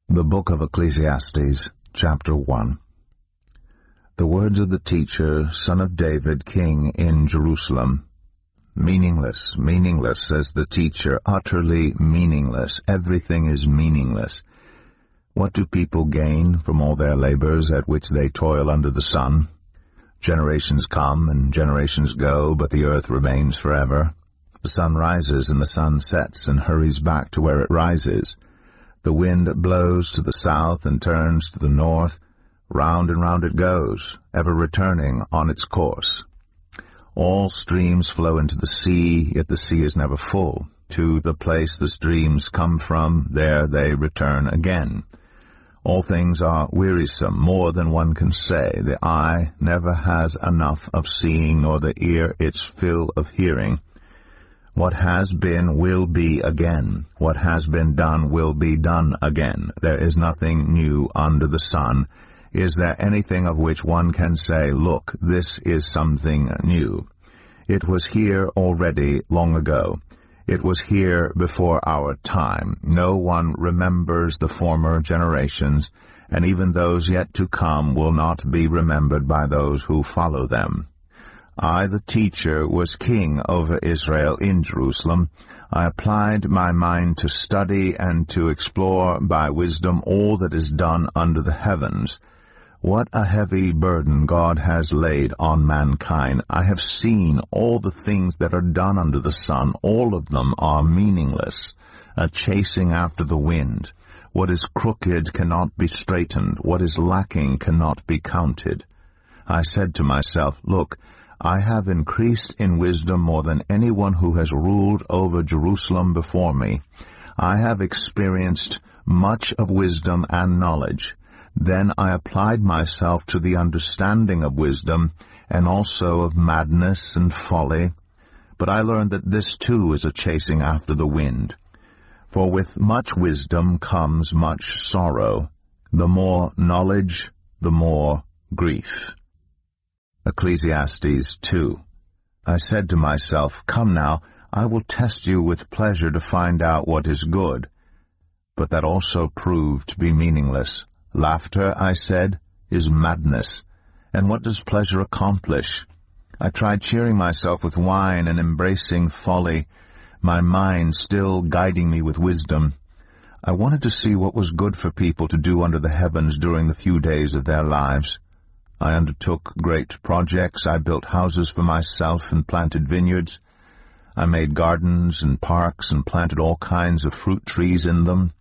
The Book of Ecclesiastes, Chapter 1. The words of the teacher, son of David, king in Jerusalem. Meaningless, meaningless, says the teacher, utterly meaningless. Everything is meaningless. What do people gain from all their labors at which they toil under the sun? Generations come and generations go, but the earth remains forever. The sun rises and the sun sets and hurries back to where it rises. The wind blows to the south and turns to the north. Round and round it goes, ever returning on its course. All streams flow into the sea, yet the sea is never full. To the place the streams come from, there they return again. All things are wearisome, more than one can say. The eye never has enough of seeing, nor the ear its fill of hearing. What has been will be again. What has been done will be done again. There is nothing new under the sun. Is there anything of which one can say, "Look, this is something new"? It was here already long ago. It was here before our time. No one remembers the former generations, and even those yet to come will not be remembered by those who follow them. I, the teacher, was king over Israel in Jerusalem. I applied my mind to study and to explore by wisdom all that is done under the heavens. What a heavy burden God has laid on mankind. I have seen all the things that are done under the sun. All of them are meaningless, a chasing after the wind. What is crooked cannot be straightened. What is lacking cannot be counted. I said to myself, "Look, I have increased in wisdom more than anyone who has ruled over Jerusalem before me. I have experienced much of wisdom and knowledge. Then I applied myself to the understanding of wisdom and also of madness and folly. But I learned that this too is a chasing after the wind. For with much wisdom comes much sorrow. The more knowledge, the more grief." Ecclesiastes 2. I said to myself, "Come now, I will test you with pleasure to find out what is good." But that also proved to be meaningless. Laughter, I said, is madness. And what does pleasure accomplish? I tried cheering myself with wine and embracing folly, my mind still guiding me with wisdom. I wanted to see what was good for people to do under the heavens during the few days of their lives. I undertook great projects. I built houses for myself and planted vineyards. I made gardens and parks and planted all kinds of fruit trees in them.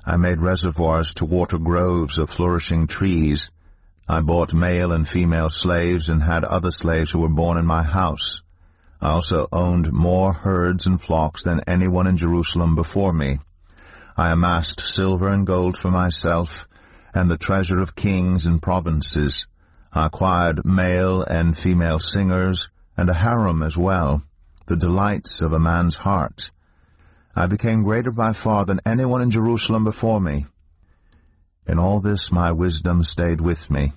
I made reservoirs to water groves of flourishing trees. I bought male and female slaves and had other slaves who were born in my house. I also owned more herds and flocks than anyone in Jerusalem before me. I amassed silver and gold for myself and the treasure of kings and provinces. I acquired male and female singers, and a harem as well, the delights of a man's heart. I became greater by far than anyone in Jerusalem before me. In all this my wisdom stayed with me.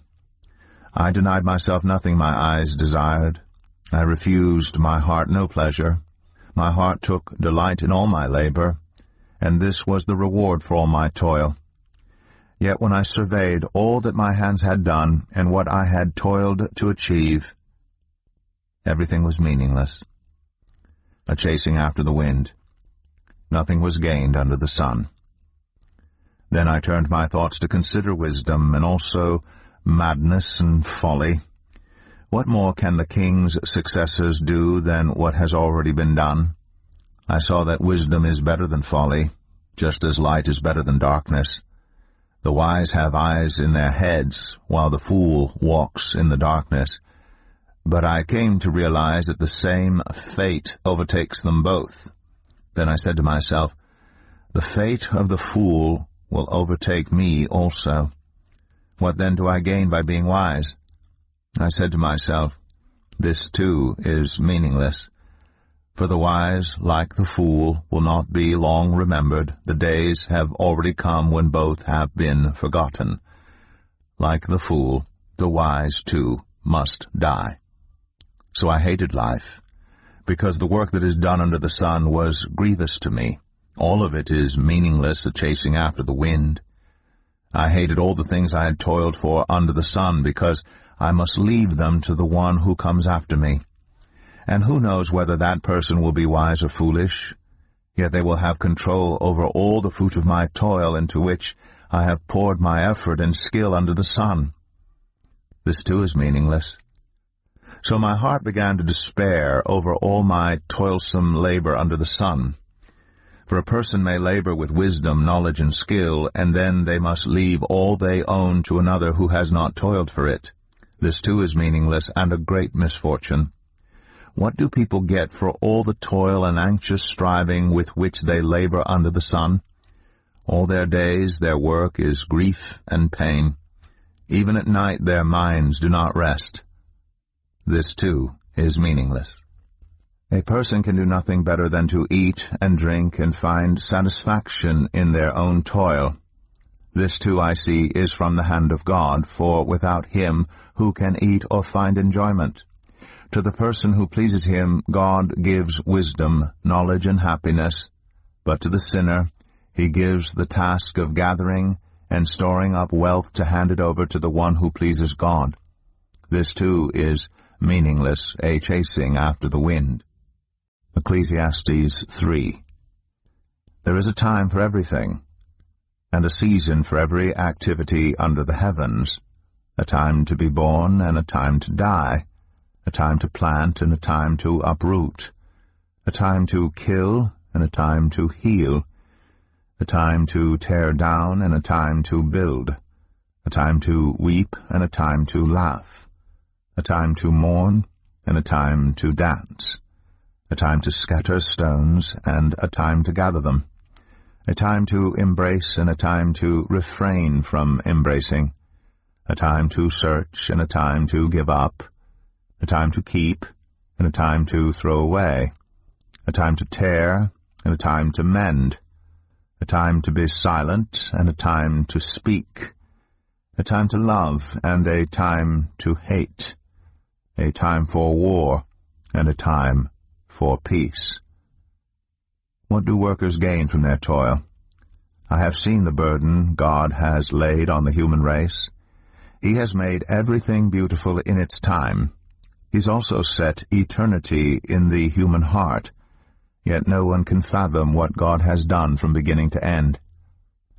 I denied myself nothing my eyes desired. I refused my heart no pleasure. My heart took delight in all my labor, and this was the reward for all my toil. Yet when I surveyed all that my hands had done and what I had toiled to achieve, everything was meaningless, a chasing after the wind. Nothing was gained under the sun. Then I turned my thoughts to consider wisdom and also madness and folly. What more can the king's successors do than what has already been done? I saw that wisdom is better than folly, just as light is better than darkness. The wise have eyes in their heads, while the fool walks in the darkness. But I came to realize that the same fate overtakes them both. Then I said to myself, "The fate of the fool will overtake me also. What then do I gain by being wise?" I said to myself, "This too is meaningless. For the wise, like the fool, will not be long remembered. The days have already come when both have been forgotten. Like the fool, the wise too must die." So I hated life, because the work that is done under the sun was grievous to me. All of it is meaningless, a chasing after the wind. I hated all the things I had toiled for under the sun, because I must leave them to the one who comes after me. And who knows whether that person will be wise or foolish? Yet they will have control over all the fruit of my toil, into which I have poured my effort and skill under the sun. This too is meaningless. So my heart began to despair over all my toilsome labor under the sun. For a person may labor with wisdom, knowledge, and skill, and then they must leave all they own to another who has not toiled for it. This too is meaningless and a great misfortune. What do people get for all the toil and anxious striving with which they labor under the sun? All their days their work is grief and pain. Even at night their minds do not rest. This too is meaningless. A person can do nothing better than to eat and drink and find satisfaction in their own toil. This too, I see, is from the hand of God, for without Him who can eat or find enjoyment? To the person who pleases Him, God gives wisdom, knowledge, and happiness, but to the sinner He gives the task of gathering and storing up wealth to hand it over to the one who pleases God. This too is meaningless, a chasing after the wind. Ecclesiastes 3. There is a time for everything, and a season for every activity under the heavens, a time to be born and a time to die, a time to plant and a time to uproot, a time to kill and a time to heal, a time to tear down and a time to build, a time to weep and a time to laugh, a time to mourn and a time to dance, a time to scatter stones and a time to gather them, a time to embrace and a time to refrain from embracing, a time to search and a time to give up, a time to keep and a time to throw away, a time to tear and a time to mend, a time to be silent and a time to speak, a time to love and a time to hate, a time for war and a time for peace. What do workers gain from their toil? I have seen the burden God has laid on the human race. He has made everything beautiful in its time. He's also set eternity in the human heart, yet no one can fathom what God has done from beginning to end.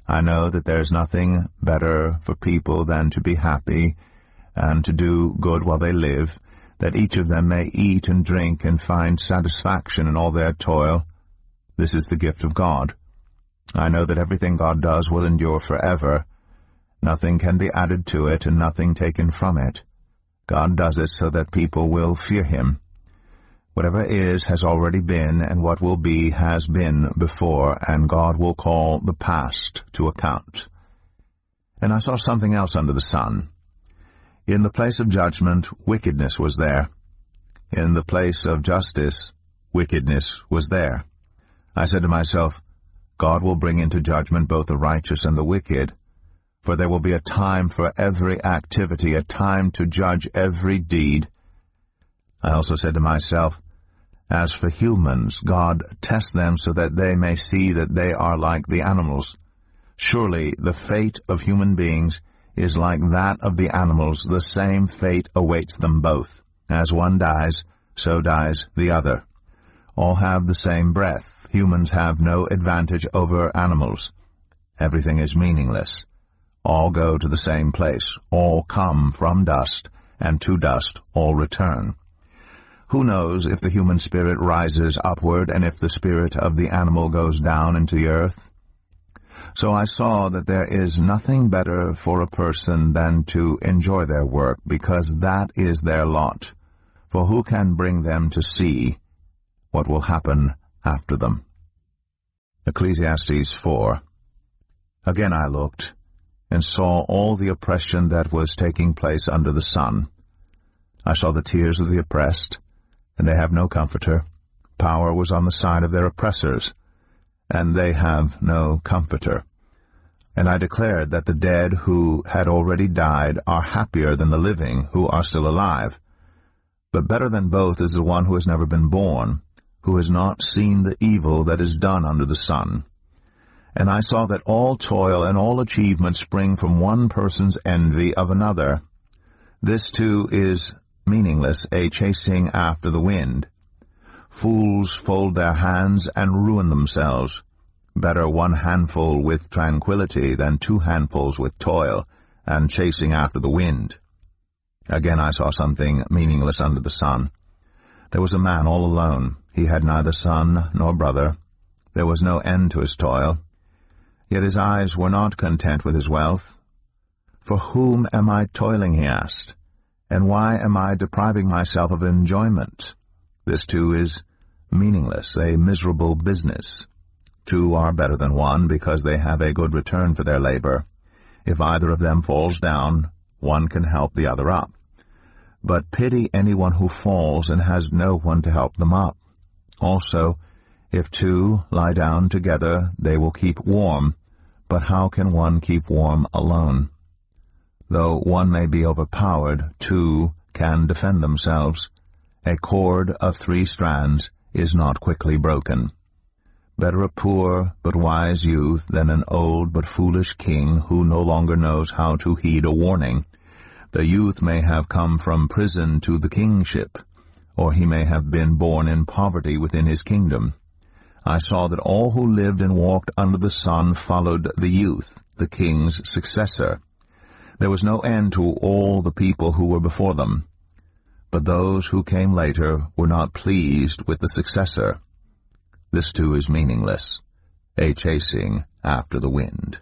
I know that there's nothing better for people than to be happy and to do good while they live, that each of them may eat and drink and find satisfaction in all their toil. This is the gift of God. I know that everything God does will endure forever. Nothing can be added to it and nothing taken from it. God does it so that people will fear Him. Whatever is has already been, and what will be has been before, and God will call the past to account. And I saw something else under the sun. In the place of judgment, wickedness was there. In the place of justice, wickedness was there. I said to myself, God will bring into judgment both the righteous and the wicked, for there will be a time for every activity, a time to judge every deed. I also said to myself, as for humans, God tests them so that they may see that they are like the animals. Surely the fate of human beings is like that of the animals. The same fate awaits them both. As one dies, so dies the other. All have the same breath. Humans have no advantage over animals. Everything is meaningless. All go to the same place. All come from dust, and to dust all return. Who knows if the human spirit rises upward, and if the spirit of the animal goes down into the earth? So I saw that there is nothing better for a person than to enjoy their work, because that is their lot. For who can bring them to see what will happen after them? Ecclesiastes 4. Again I looked, and saw all the oppression that was taking place under the sun. I saw the tears of the oppressed, and they have no comforter. Power was on the side of their oppressors, and they have no comforter. And I declared that the dead who had already died are happier than the living who are still alive. But better than both is the one who has never been born, who has not seen the evil that is done under the sun. And I saw that all toil and all achievement spring from one person's envy of another. This too is meaningless, a chasing after the wind. Fools fold their hands and ruin themselves. Better one handful with tranquility than 2 handfuls with toil and chasing after the wind. Again I saw something meaningless under the sun. There was a man all alone. He had neither son nor brother. There was no end to his toil. Yet his eyes were not content with his wealth. For whom am I toiling, he asked, and why am I depriving myself of enjoyment? This too is meaningless, a miserable business. 2 are better than 1 because they have a good return for their labor. If either of them falls down, one can help the other up. But pity anyone who falls and has no one to help them up. Also, if 2 lie down together, they will keep warm. But how can one keep warm alone? Though one may be overpowered, 2 can defend themselves. A cord of 3 strands is not quickly broken. Better a poor but wise youth than an old but foolish king who no longer knows how to heed a warning. The youth may have come from prison to the kingship, or he may have been born in poverty within his kingdom. I saw that all who lived and walked under the sun followed the youth, the king's successor. There was no end to all the people who were before them. But those who came later were not pleased with the successor. This too is meaningless, a chasing after the wind.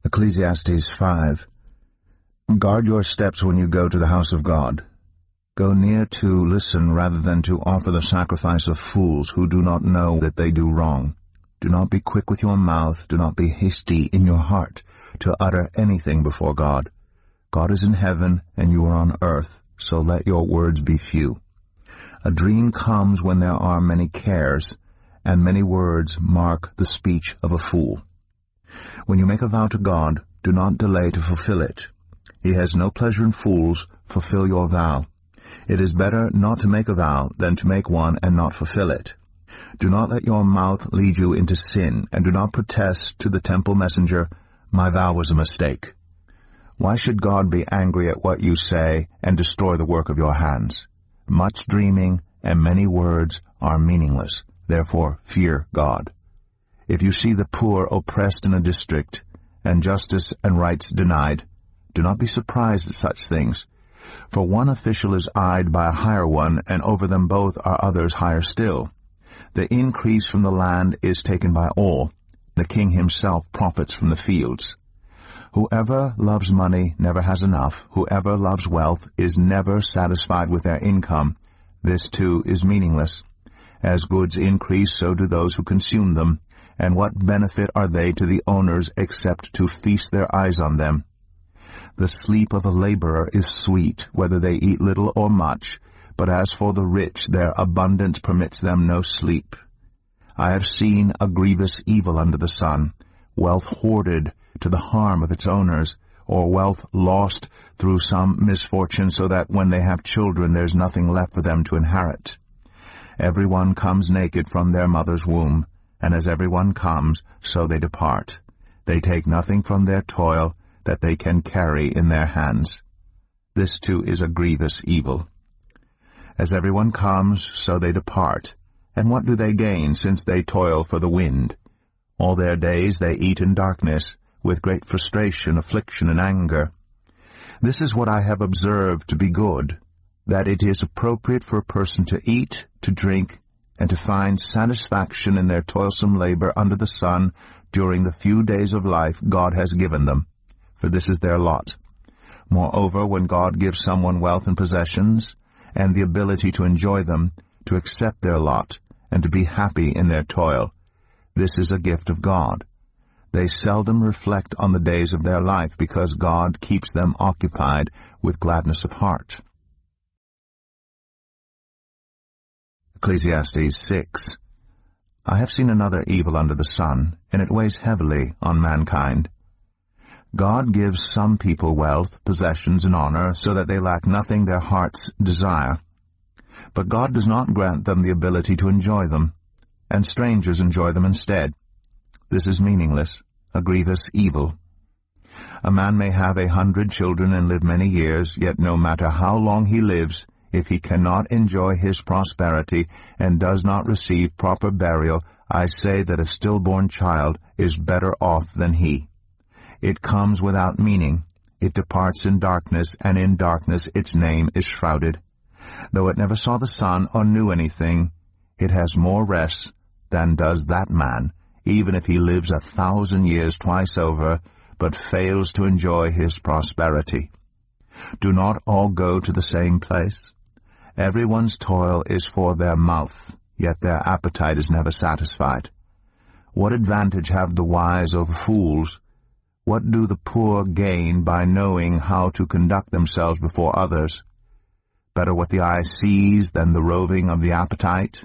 Ecclesiastes 5. Guard your steps when you go to the house of God. Go near to listen rather than to offer the sacrifice of fools who do not know that they do wrong. Do not be quick with your mouth, do not be hasty in your heart to utter anything before God. God is in heaven and you are on earth, so let your words be few. A dream comes when there are many cares, and many words mark the speech of a fool. When you make a vow to God, do not delay to fulfill it. He has no pleasure in fools. Fulfill your vow. It is better not to make a vow than to make one and not fulfill it. Do not let your mouth lead you into sin, and do not protest to the temple messenger, "My vow was a mistake." Why should God be angry at what you say and destroy the work of your hands? Much dreaming and many words are meaningless. Therefore fear God. If you see the poor oppressed in a district, and justice and rights denied, do not be surprised at such things. For one official is eyed by a higher one, and over them both are others higher still. The increase from the land is taken by all. The king himself profits from the fields. Whoever loves money never has enough. Whoever loves wealth is never satisfied with their income. This too is meaningless. As goods increase, so do those who consume them. And what benefit are they to the owners except to feast their eyes on them? The sleep of a laborer is sweet, whether they eat little or much, but as for the rich, their abundance permits them no sleep. I have seen a grievous evil under the sun, wealth hoarded to the harm of its owners, or wealth lost through some misfortune, so that when they have children there's nothing left for them to inherit. Everyone comes naked from their mother's womb, and as everyone comes, so they depart. They take nothing from their toil that they can carry in their hands. This too is a grievous evil. As everyone comes, so they depart. And what do they gain, since they toil for the wind? All their days they eat in darkness, with great frustration, affliction, and anger. This is what I have observed to be good, that it is appropriate for a person to eat, to drink, and to find satisfaction in their toilsome labor under the sun during the few days of life God has given them, for this is their lot. Moreover, when God gives someone wealth and possessions, and the ability to enjoy them, to accept their lot, and to be happy in their toil, this is a gift of God. They seldom reflect on the days of their life, because God keeps them occupied with gladness of heart. Ecclesiastes 6. I have seen another evil under the sun, and it weighs heavily on mankind. God gives some people wealth, possessions, and honor, so that they lack nothing their hearts desire. But God does not grant them the ability to enjoy them, and strangers enjoy them instead. This is meaningless, a grievous evil. A man may have 100 children and live many years, yet no matter how long he lives, if he cannot enjoy his prosperity and does not receive proper burial, I say that a stillborn child is better off than he. It comes without meaning. It departs in darkness, and in darkness its name is shrouded. Though it never saw the sun or knew anything, it has more rest than does that man, even if he lives 1,000 years twice over, but fails to enjoy his prosperity. Do not all go to the same place? Everyone's toil is for their mouth, yet their appetite is never satisfied. What advantage have the wise over fools? What do the poor gain by knowing how to conduct themselves before others? Better what the eye sees than the roving of the appetite?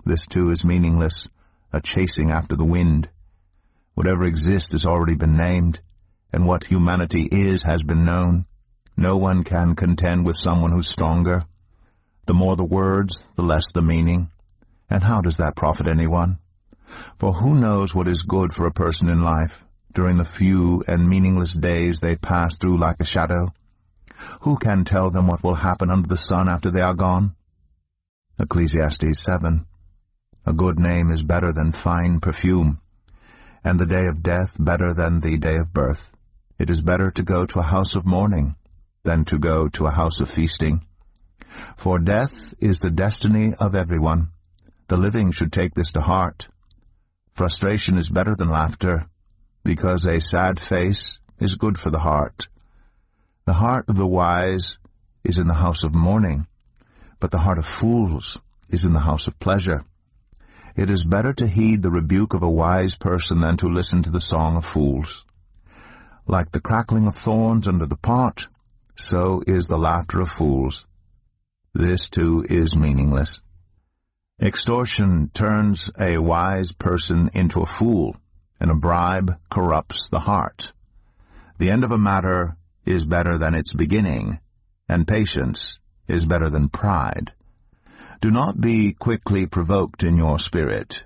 This too is meaningless, a chasing after the wind. Whatever exists has already been named, and what humanity is has been known. No one can contend with someone who's stronger. The more the words, the less the meaning. And how does that profit anyone? For who knows what is good for a person in life, during the few and meaningless days they pass through like a shadow? Who can tell them what will happen under the sun after they are gone? Ecclesiastes 7. A good name is better than fine perfume, and the day of death better than the day of birth. It is better to go to a house of mourning than to go to a house of feasting. For death is the destiny of everyone. The living should take this to heart. Frustration is better than laughter, because a sad face is good for the heart. The heart of the wise is in the house of mourning, but the heart of fools is in the house of pleasure. It is better to heed the rebuke of a wise person than to listen to the song of fools. Like the crackling of thorns under the pot, so is the laughter of fools. This too is meaningless. Extortion turns a wise person into a fool, and a bribe corrupts the heart. The end of a matter is better than its beginning, and patience is better than pride. Do not be quickly provoked in your spirit,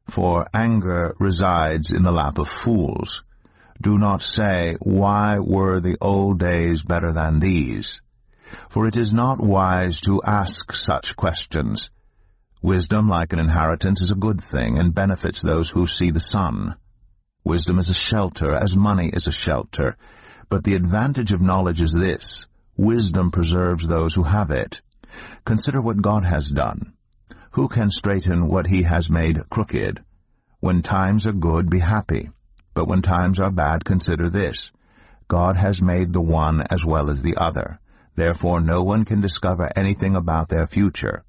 for anger resides in the lap of fools. Do not say, "Why were the old days better than these?" For it is not wise to ask such questions. Wisdom, like an inheritance, is a good thing, and benefits those who see the sun. Wisdom is a shelter, as money is a shelter. But the advantage of knowledge is this: wisdom preserves those who have it. Consider what God has done. Who can straighten what he has made crooked? When times are good, be happy. But when times are bad, consider this: God has made the one as well as the other. Therefore no one can discover anything about their future.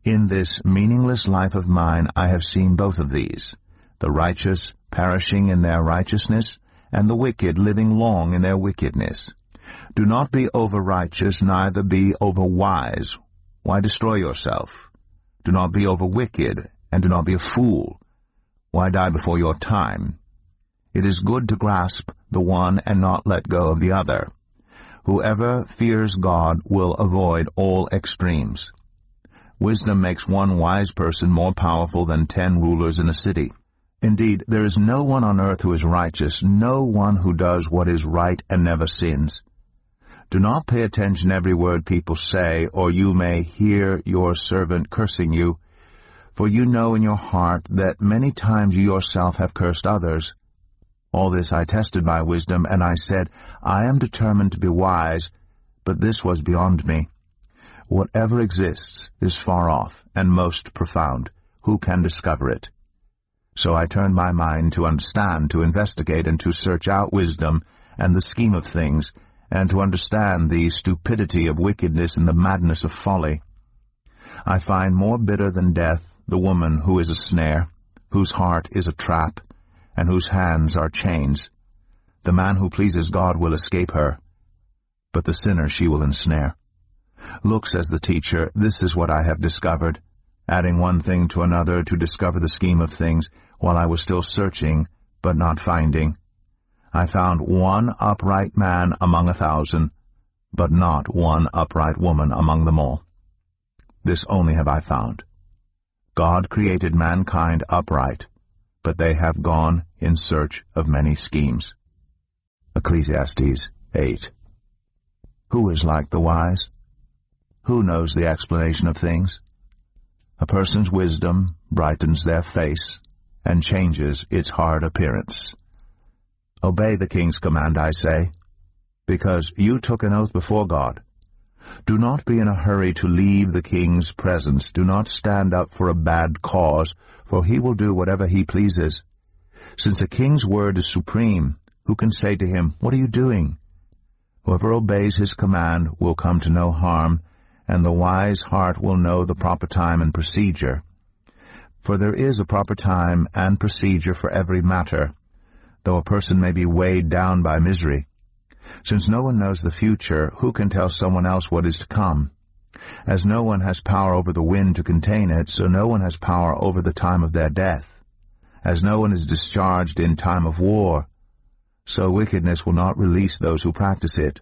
In this meaningless life of mine I have seen both of these, the righteous perishing in their righteousness, and the wicked living long in their wickedness. Do not be over-righteous, neither be over-wise. Why destroy yourself? Do not be over-wicked, and do not be a fool. Why die before your time? It is good to grasp the one and not let go of the other. Whoever fears God will avoid all extremes. Wisdom makes one wise person more powerful than 10 rulers in a city. Indeed, there is no one on earth who is righteous, no one who does what is right and never sins. Do not pay attention to every word people say, or you may hear your servant cursing you. For you know in your heart that many times you yourself have cursed others. All this I tested by wisdom, and I said, I am determined to be wise, but this was beyond me. Whatever exists is far off and most profound. Who can discover it? So I turned my mind to understand, to investigate, and to search out wisdom and the scheme of things, and to understand the stupidity of wickedness and the madness of folly. I find more bitter than death the woman who is a snare, whose heart is a trap, and whose hands are chains. The man who pleases God will escape her, but the sinner she will ensnare. Look, says the teacher, this is what I have discovered, adding one thing to another to discover the scheme of things, while I was still searching, but not finding. I found one upright man among 1,000, but not one upright woman among them all. This only have I found. God created mankind upright, but they have gone in search of many schemes. Ecclesiastes 8. Who is like the wise? Who knows the explanation of things? A person's wisdom brightens their face and changes its hard appearance. Obey the king's command, I say, because you took an oath before God. Do not be in a hurry to leave the king's presence. Do not stand up for a bad cause, for he will do whatever he pleases. Since a king's word is supreme, who can say to him, "What are you doing?" Whoever obeys his command will come to no harm, and the wise heart will know the proper time and procedure. For there is a proper time and procedure for every matter, though a person may be weighed down by misery. Since no one knows the future, who can tell someone else what is to come? As no one has power over the wind to contain it, so no one has power over the time of their death. As no one is discharged in time of war, so wickedness will not release those who practice it.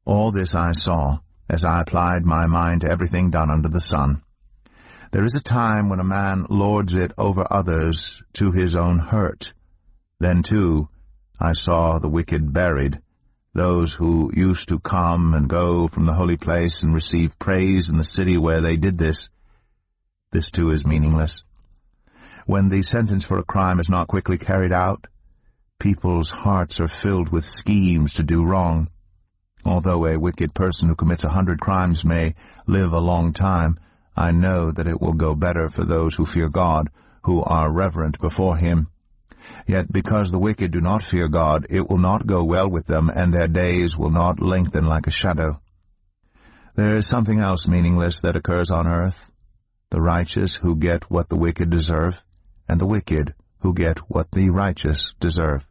All this I saw, as I applied my mind to everything done under the sun. There is a time when a man lords it over others to his own hurt. Then, too, I saw the wicked buried, those who used to come and go from the holy place and receive praise in the city where they did this. This, too, is meaningless. When the sentence for a crime is not quickly carried out, people's hearts are filled with schemes to do wrong. Although a wicked person who commits 100 crimes may live a long time, I know that it will go better for those who fear God, who are reverent before him. Yet because the wicked do not fear God, it will not go well with them, and their days will not lengthen like a shadow. There is something else meaningless that occurs on earth: the righteous who get what the wicked deserve, and the wicked who get what the righteous deserve.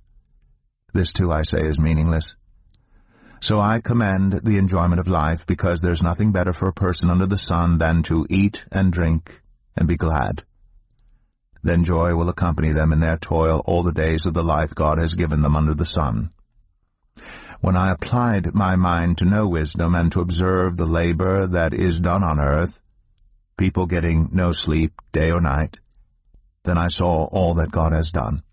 This too, I say, is meaningless. So I commend the enjoyment of life, because there's nothing better for a person under the sun than to eat and drink and be glad. Then joy will accompany them in their toil all the days of the life God has given them under the sun. When I applied my mind to know wisdom and to observe the labor that is done on earth, people getting no sleep day or night, then I saw all that God has done.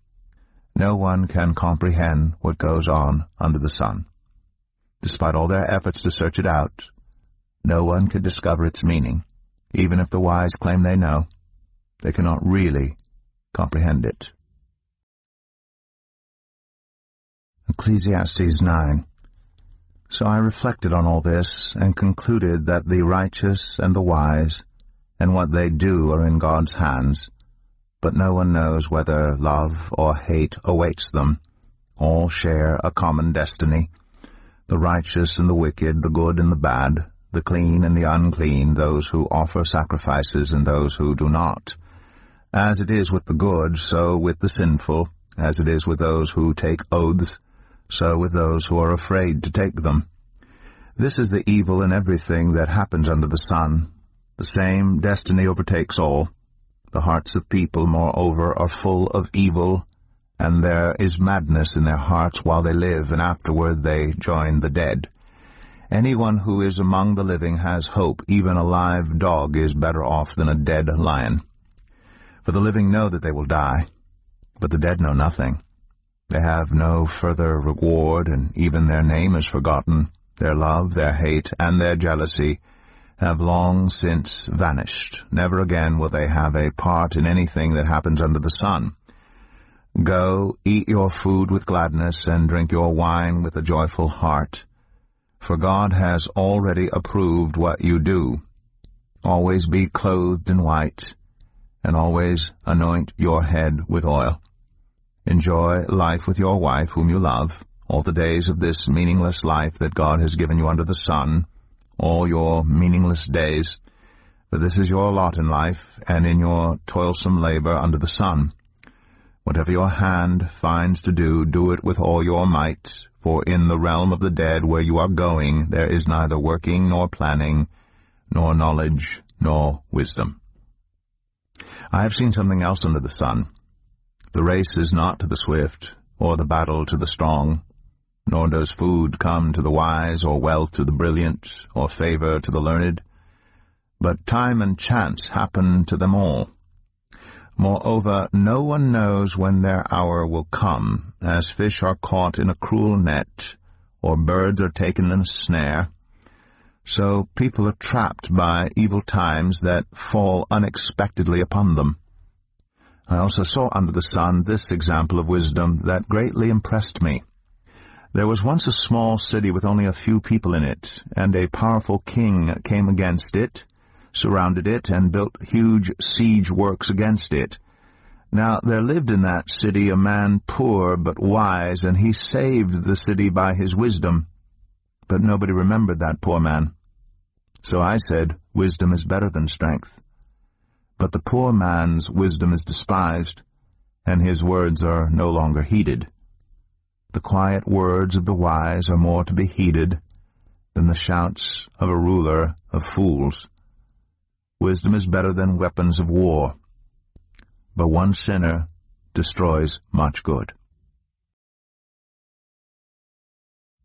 No one can comprehend what goes on under the sun. Despite all their efforts to search it out, no one can discover its meaning. Even if the wise claim they know, they cannot really comprehend it. Ecclesiastes 9. So I reflected on all this, and concluded that the righteous and the wise, and what they do, are in God's hands, but no one knows whether love or hate awaits them. All share a common destiny: the righteous and the wicked, the good and the bad, the clean and the unclean, those who offer sacrifices and those who do not. As it is with the good, so with the sinful. As it is with those who take oaths, so with those who are afraid to take them. This is the evil in everything that happens under the sun. The same destiny overtakes all. The hearts of people, moreover, are full of evil, and there is madness in their hearts while they live, and afterward they join the dead. Anyone who is among the living has hope. Even a live dog is better off than a dead lion. For the living know that they will die, but the dead know nothing. They have no further reward, and even their name is forgotten. Their love, their hate, and their jealousy have long since vanished. Never again will they have a part in anything that happens under the sun. Go, eat your food with gladness, and drink your wine with a joyful heart. For God has already approved what you do. Always be clothed in white, and always anoint your head with oil. Enjoy life with your wife, whom you love, all the days of this meaningless life that God has given you under the sun, all your meaningless days. For this is your lot in life, and in your toilsome labor under the sun. Whatever your hand finds to do, do it with all your might, for in the realm of the dead where you are going, there is neither working nor planning, nor knowledge, nor wisdom. I have seen something else under the sun. The race is not to the swift, or the battle to the strong, nor does food come to the wise, or wealth to the brilliant, or favor to the learned. But time and chance happen to them all. Moreover, no one knows when their hour will come, as fish are caught in a cruel net, or birds are taken in a snare. So people are trapped by evil times that fall unexpectedly upon them. I also saw under the sun this example of wisdom that greatly impressed me. There was once a small city with only a few people in it, and a powerful king came against it, surrounded it, and built huge siege works against it. Now there lived in that city a man poor but wise, and he saved the city by his wisdom. But nobody remembered that poor man. So I said, wisdom is better than strength. But the poor man's wisdom is despised, and his words are no longer heeded. The quiet words of the wise are more to be heeded than the shouts of a ruler of fools. Wisdom is better than weapons of war, but one sinner destroys much good.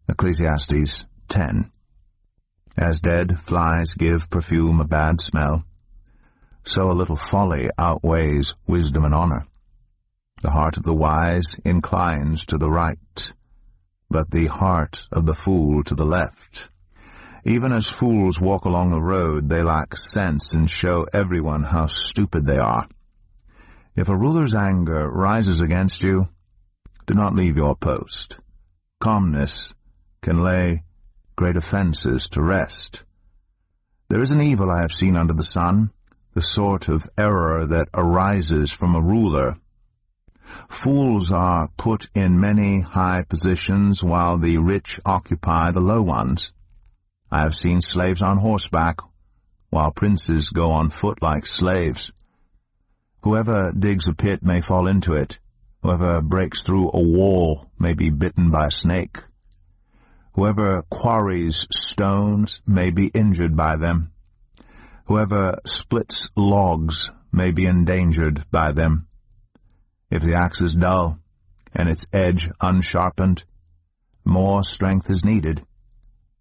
Ecclesiastes 10. As dead flies give perfume a bad smell, so a little folly outweighs wisdom and honor. The heart of the wise inclines to the right, but the heart of the fool to the left. Even as fools walk along the road, they lack sense and show everyone how stupid they are. If a ruler's anger rises against you, do not leave your post. Calmness can lay great offenses to rest. There is an evil I have seen under the sun, the sort of error that arises from a ruler. Fools are put in many high positions, while the rich occupy the low ones. I have seen slaves on horseback, while princes go on foot like slaves. Whoever digs a pit may fall into it. Whoever breaks through a wall may be bitten by a snake. Whoever quarries stones may be injured by them. Whoever splits logs may be endangered by them. If the axe is dull, and its edge unsharpened, more strength is needed,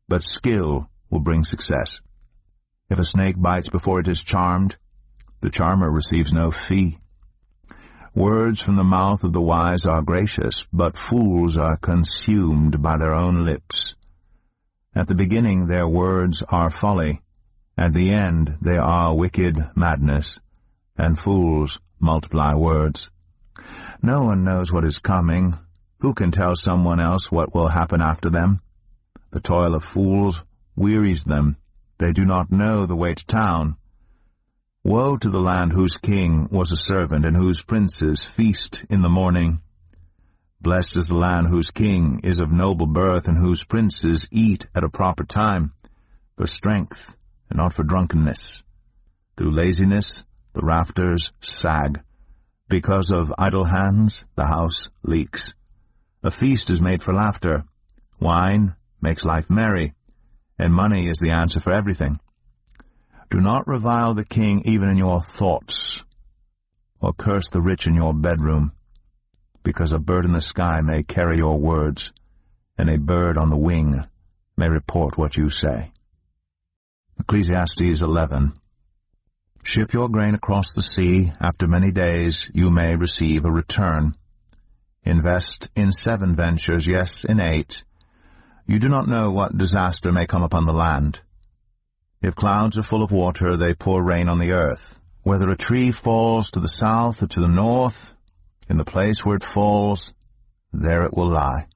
but skill will bring success. If a snake bites before it is charmed, the charmer receives no fee. Words from the mouth of the wise are gracious, but fools are consumed by their own lips. At the beginning their words are folly, at the end they are wicked madness, and fools multiply words. No one knows what is coming. Who can tell someone else what will happen after them? The toil of fools wearies them. They do not know the way to town. Woe to the land whose king was a servant, and whose princes feast in the morning. Blessed is the land whose king is of noble birth, and whose princes eat at a proper time, for strength and not for drunkenness. Through laziness the rafters sag. Because of idle hands the house leaks. A feast is made for laughter. Wine makes life merry, and money is the answer for everything. Do not revile the king even in your thoughts, or curse the rich in your bedroom, because a bird in the sky may carry your words, and a bird on the wing may report what you say. Ecclesiastes 11. Ship your grain across the sea. After many days you may receive a return. Invest in 7 ventures, yes, in 8. You do not know what disaster may come upon the land. If clouds are full of water, they pour rain on the earth. Whether a tree falls to the south or to the north, in the place where it falls, there it will lie.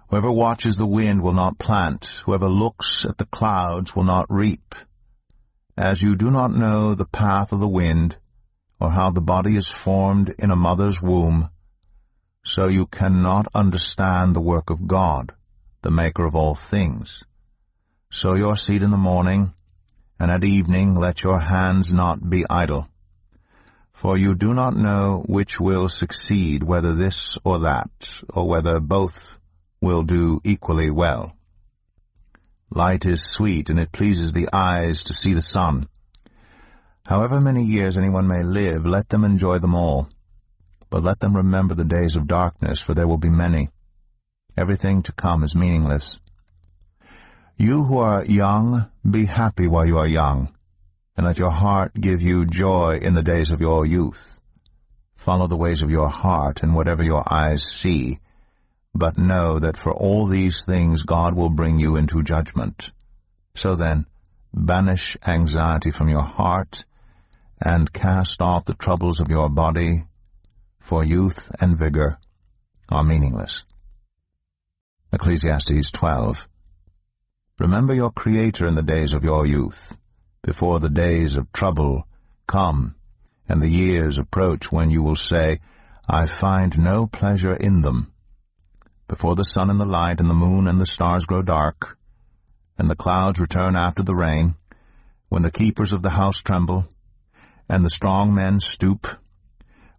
Whoever watches the wind will not plant. Whoever looks at the clouds will not reap. As you do not know the path of the wind, or how the body is formed in a mother's womb, so you cannot understand the work of God, the Maker of all things. Sow your seed in the morning, and at evening let your hands not be idle. For you do not know which will succeed, whether this or that, or whether both will do equally well. Light is sweet, and it pleases the eyes to see the sun. However many years anyone may live, let them enjoy them all. But let them remember the days of darkness, for there will be many. Everything to come is meaningless. You who are young, be happy while you are young, and let your heart give you joy in the days of your youth. follow the ways of your heart and whatever your eyes see, but know that for all these things God will bring you into judgment. So then, banish anxiety from your heart, and cast off the troubles of your body, for youth and vigor are meaningless. Ecclesiastes 12. Remember your Creator in the days of your youth, before the days of trouble come, and the years approach when you will say, I find no pleasure in them. Before the sun and the light and the moon and the stars grow dark, and the clouds return after the rain, when the keepers of the house tremble, and the strong men stoop,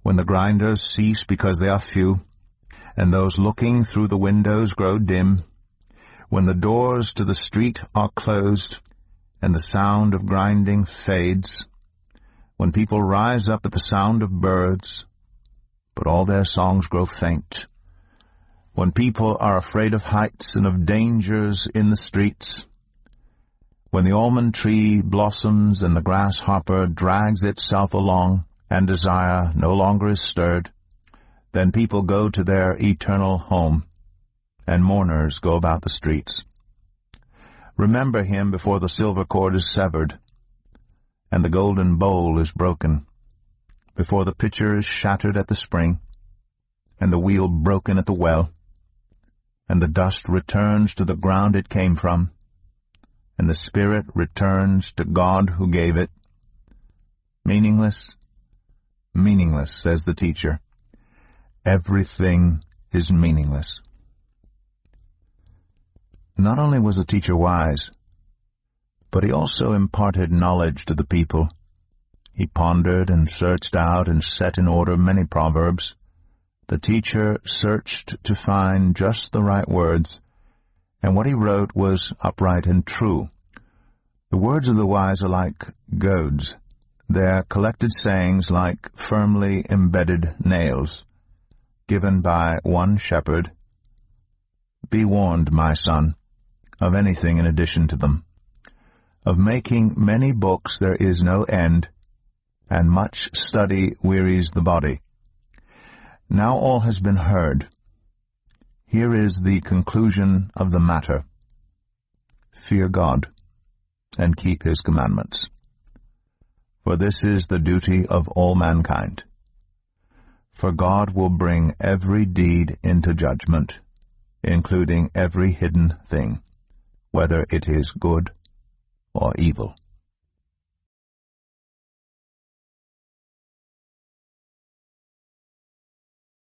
when the grinders cease because they are few, and those looking through the windows grow dim, when the doors to the street are closed, and the sound of grinding fades, when people rise up at the sound of birds, but all their songs grow faint, when people are afraid of heights and of dangers in the streets, when the almond tree blossoms and the grasshopper drags itself along, and desire no longer is stirred, then people go to their eternal home, and mourners go about the streets. Remember him before the silver cord is severed, and the golden bowl is broken, before the pitcher is shattered at the spring, and the wheel broken at the well, and the dust returns to the ground it came from, and the spirit returns to God who gave it. Meaningless, meaningless, says the teacher. Everything is meaningless. Not only was the teacher wise, but he also imparted knowledge to the people. He pondered and searched out and set in order many proverbs. The teacher searched to find just the right words, and what he wrote was upright and true. The words of the wise are like goads, their collected sayings like firmly embedded nails, given by one shepherd. Be warned, my son, of anything in addition to them. Of making many books there is no end, and much study wearies the body. Now all has been heard. Here is the conclusion of the matter. Fear God, and keep his commandments. For this is the duty of all mankind. For God will bring every deed into judgment, including every hidden thing, whether it is good or evil.